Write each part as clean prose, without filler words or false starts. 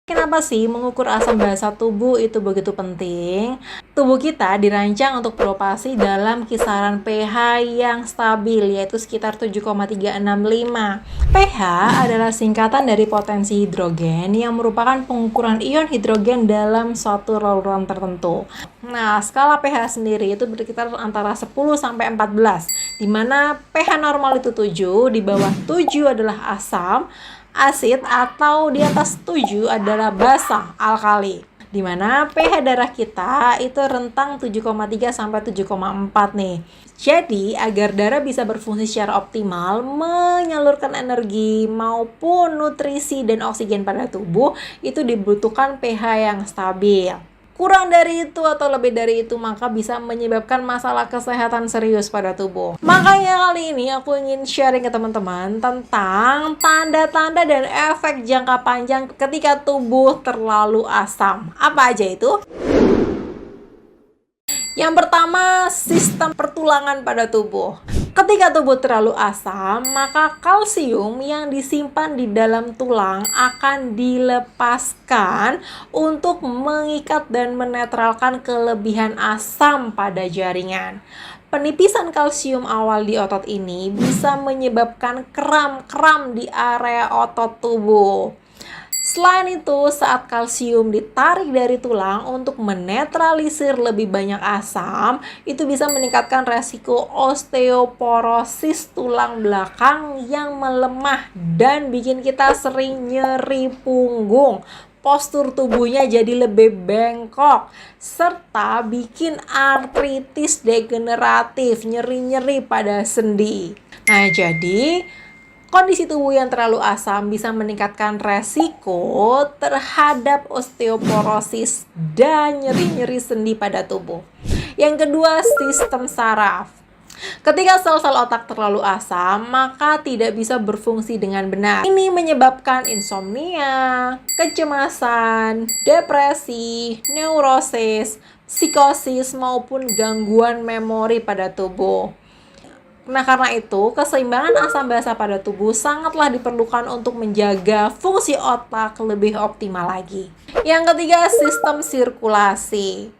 Kenapa sih mengukur asam basa tubuh itu begitu penting? Tubuh kita dirancang untuk beroperasi dalam kisaran pH yang stabil, yaitu sekitar 7,365. pH adalah singkatan dari potensi hidrogen yang merupakan pengukuran ion hidrogen dalam suatu larutan tertentu. Nah, skala pH sendiri itu berkisar antara 10 sampai 14, di mana pH normal itu 7, di bawah 7 adalah asam, asid, atau di atas 7 adalah basa, alkali. Di mana pH darah kita itu rentang 7,3 sampai 7,4 nih. Jadi, agar darah bisa berfungsi secara optimal, menyalurkan energi maupun nutrisi dan oksigen pada tubuh, itu dibutuhkan pH yang stabil. Kurang dari itu atau lebih dari itu maka bisa menyebabkan masalah kesehatan serius pada tubuh. Makanya kali ini aku ingin sharing ke teman-teman tentang tanda-tanda dan efek jangka panjang ketika tubuh terlalu asam. Apa aja itu? Yang pertama, sistem pertulangan pada tubuh. Ketika tubuh terlalu asam, maka kalsium yang disimpan di dalam tulang akan dilepaskan untuk mengikat dan menetralkan kelebihan asam pada jaringan. Penipisan kalsium awal di otot ini bisa menyebabkan kram-kram di area otot tubuh. Selain itu, saat kalsium ditarik dari tulang untuk menetralisir lebih banyak asam, itu bisa meningkatkan resiko osteoporosis tulang belakang yang melemah dan bikin kita sering nyeri punggung. Postur tubuhnya jadi lebih bengkok, serta bikin artritis degeneratif, nyeri-nyeri pada sendi. Nah, jadi kondisi tubuh yang terlalu asam bisa meningkatkan resiko terhadap osteoporosis dan nyeri-nyeri sendi pada tubuh. Yang kedua, sistem saraf. Ketika sel-sel otak terlalu asam, maka tidak bisa berfungsi dengan benar. Ini menyebabkan insomnia, kecemasan, depresi, neurosis, psikosis, maupun gangguan memori pada tubuh. Nah, karena itu, keseimbangan asam basa pada tubuh sangatlah diperlukan untuk menjaga fungsi otak lebih optimal lagi. Yang ketiga, sistem sirkulasi.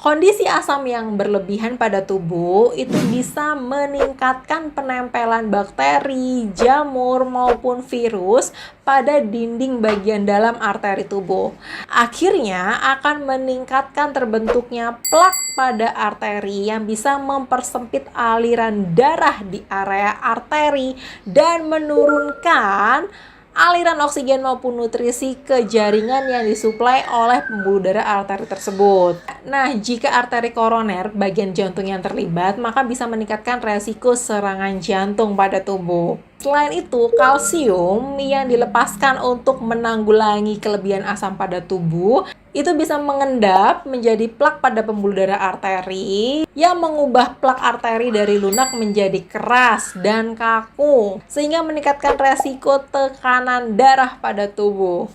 Kondisi asam yang berlebihan pada tubuh itu bisa meningkatkan penempelan bakteri, jamur, maupun virus pada dinding bagian dalam arteri tubuh. Akhirnya akan meningkatkan terbentuknya plak pada arteri yang bisa mempersempit aliran darah di area arteri dan menurunkan aliran oksigen maupun nutrisi ke jaringan yang disuplai oleh pembuluh darah arteri tersebut. Nah, jika arteri koroner, bagian jantung yang terlibat, maka bisa meningkatkan resiko serangan jantung pada tubuh. Selain itu, kalsium yang dilepaskan untuk menanggulangi kelebihan asam pada tubuh itu bisa mengendap menjadi plak pada pembuluh darah arteri yang mengubah plak arteri dari lunak menjadi keras dan kaku sehingga meningkatkan resiko tekanan darah pada tubuh.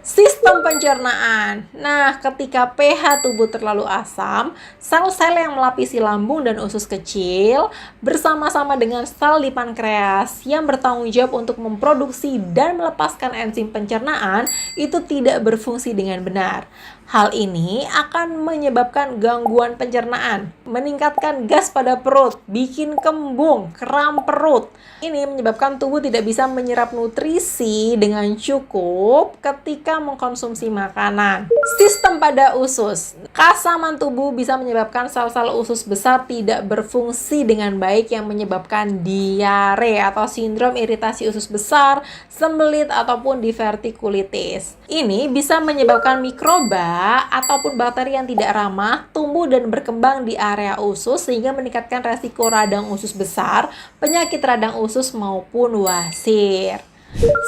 Sistem pencernaan. Nah, ketika pH tubuh terlalu asam, sel-sel yang melapisi lambung dan usus kecil bersama-sama dengan sel di pankreas yang bertanggung jawab untuk memproduksi dan melepaskan enzim pencernaan itu tidak berfungsi dengan benar. Hal ini akan menyebabkan gangguan pencernaan, meningkatkan gas pada perut, bikin kembung, kram perut. Ini menyebabkan tubuh tidak bisa menyerap nutrisi dengan cukup ketika mengkonsumsi makanan. Sistem pada usus. Keasaman tubuh bisa menyebabkan sel-sel usus besar tidak berfungsi dengan baik yang menyebabkan diare atau sindrom iritasi usus besar, sembelit ataupun divertikulitis. Ini bisa menyebabkan mikroba ataupun bakteri yang tidak ramah tumbuh dan berkembang di area usus sehingga meningkatkan resiko radang usus besar, penyakit radang usus maupun wasir.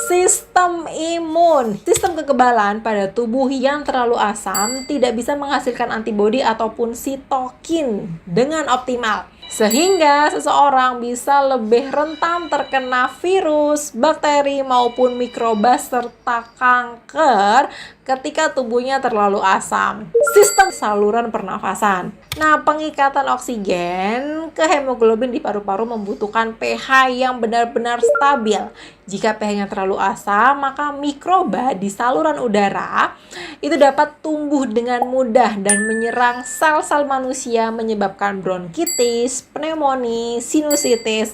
Sistem imun. Sistem kekebalan pada tubuh yang terlalu asam tidak bisa menghasilkan antibodi ataupun sitokin dengan optimal, sehingga seseorang bisa lebih rentan terkena virus, bakteri, maupun mikroba serta kanker ketika tubuhnya terlalu asam. Sistem saluran pernafasan. Nah, pengikatan oksigen ke hemoglobin di paru-paru membutuhkan pH yang benar-benar stabil. Jika pH-nya terlalu asam, maka mikroba di saluran udara itu dapat tumbuh dengan mudah dan menyerang sel-sel manusia, menyebabkan bronkitis, pneumonia, sinusitis.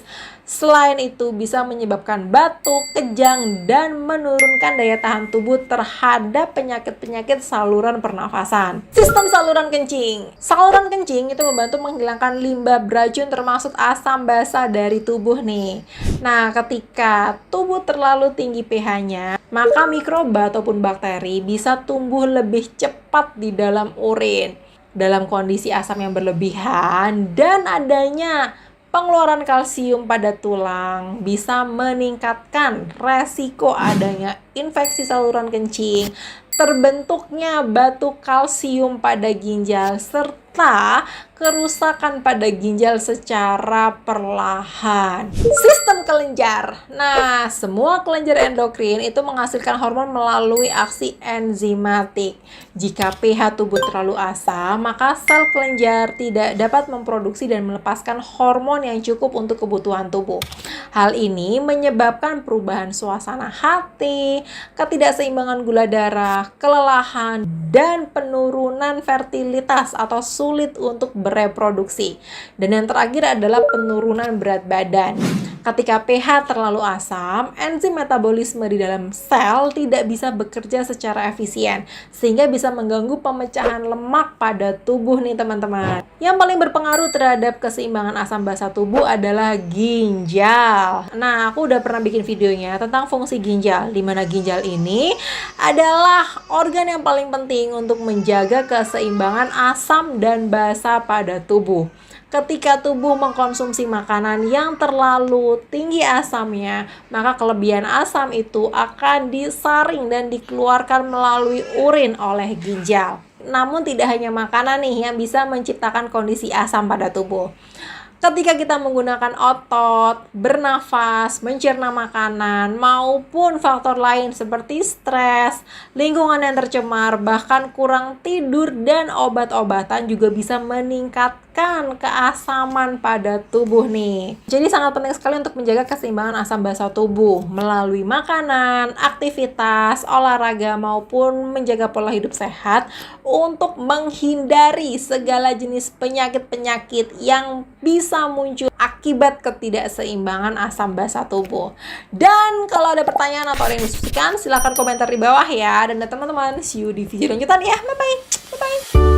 Selain itu bisa menyebabkan batuk, kejang, dan menurunkan daya tahan tubuh terhadap penyakit-penyakit saluran pernafasan. Sistem saluran kencing. Saluran kencing itu membantu menghilangkan limbah beracun termasuk asam basa dari tubuh nih. Nah, ketika tubuh terlalu tinggi pH-nya, maka mikroba ataupun bakteri bisa tumbuh lebih cepat di dalam urin. Dalam kondisi asam yang berlebihan dan adanya pengeluaran kalsium pada tulang bisa meningkatkan resiko adanya infeksi saluran kencing, terbentuknya batu kalsium pada ginjal, serta kerusakan pada ginjal secara perlahan. Sistem kelenjar. Nah, semua kelenjar endokrin itu menghasilkan hormon melalui aksi enzimatik. Jika pH tubuh terlalu asam, maka sel kelenjar tidak dapat memproduksi dan melepaskan hormon yang cukup untuk kebutuhan tubuh. Hal ini menyebabkan perubahan suasana hati, ketidakseimbangan gula darah, kelelahan, dan penurunan fertilitas atau sulit untuk bereproduksi. Dan yang terakhir adalah penurunan berat badan. Ketika pH terlalu asam, enzim metabolisme di dalam sel tidak bisa bekerja secara efisien, sehingga bisa mengganggu pemecahan lemak pada tubuh nih teman-teman. Yang paling berpengaruh terhadap keseimbangan asam basa tubuh adalah ginjal. Nah, aku udah pernah bikin videonya tentang fungsi ginjal, di mana ginjal ini adalah organ yang paling penting untuk menjaga keseimbangan asam dan basa pada tubuh. Ketika tubuh mengkonsumsi makanan yang terlalu tinggi asamnya, maka kelebihan asam itu akan disaring dan dikeluarkan melalui urin oleh ginjal. Namun tidak hanya makanan nih yang bisa menciptakan kondisi asam pada tubuh. Ketika kita menggunakan otot, bernafas, mencerna makanan, maupun faktor lain seperti stres, lingkungan yang tercemar, bahkan kurang tidur dan obat-obatan juga bisa meningkatkan keasaman pada tubuh nih. Jadi sangat penting sekali untuk menjaga keseimbangan asam basa tubuh melalui makanan, aktivitas, olahraga, maupun menjaga pola hidup sehat untuk menghindari segala jenis penyakit-penyakit yang bisa muncul akibat ketidakseimbangan asam basa tubuh. Dan kalau ada pertanyaan atau ada yang diskusikan, silahkan komentar di bawah ya. Dan teman-teman, see you di video lanjutan ya. Bye-bye. Bye-bye.